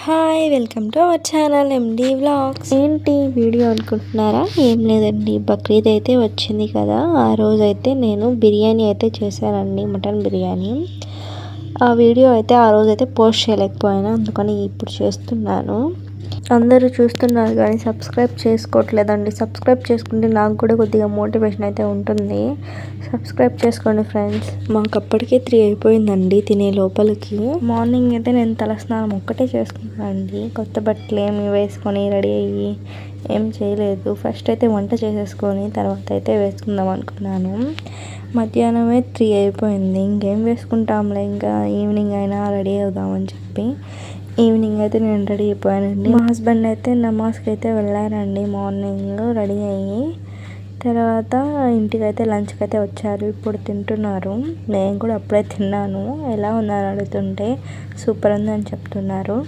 Hi welcome to our channel MD vlogs. ఏంటి video అనుకుంటున్నారా? ఏం లేదండి, బక్రీద్ అయితే వచ్చింది కదా, ఆ రోజు అయితే నేను బిర్యానీ అయితే చేశానండి, మటన్ బిర్యానీ. ఆ వీడియో అయితే ఆ రోజు అయితే పోస్ట్ చేయలేకపోయాను, అందుకని ఇప్పుడు చేస్తున్నాను. అందరూ చూస్తున్నారు కానీ సబ్స్క్రైబ్ చేసుకోవట్లేదండి. సబ్స్క్రైబ్ చేసుకుంటే నాకు కూడా కొద్దిగా మోటివేషన్ అయితే ఉంటుంది. సబ్స్క్రైబ్ చేసుకోండి ఫ్రెండ్స్. మాకు అప్పటికే 3 అయిపోయిందండి తినే లోపలికి. మార్నింగ్ అయితే నేను తలస్నానం ఒక్కటే చేసుకున్నానండి. కొత్త బట్టలు ఏమి వేసుకొని రెడీ అయ్యి ఏం చేయలేదు. ఫస్ట్ అయితే వంట చేసేసుకొని తర్వాత అయితే వేసుకుందాం అనుకున్నాను. మధ్యాహ్నమే 3 అయిపోయింది. ఇంకేం వేసుకుంటాంలే, ఇంకా ఈవినింగ్ అయినా రెడీ అవుదామని చెప్పి ఈవినింగ్ అయితే నేను రెడీ అయిపోయానండి. మా హస్బెండ్ అయితే నమాజ్కి అయితే వెళ్ళారండి. మార్నింగ్ రెడీ అయ్యి తర్వాత ఇంటికైతే లంచ్కి అయితే వచ్చారు. ఇప్పుడు తింటున్నారు. నేను కూడా అప్పుడే తిన్నాను. ఎలా ఉందని అడుగుతుంటే సూపర్ ఉంది అని చెప్తున్నారు.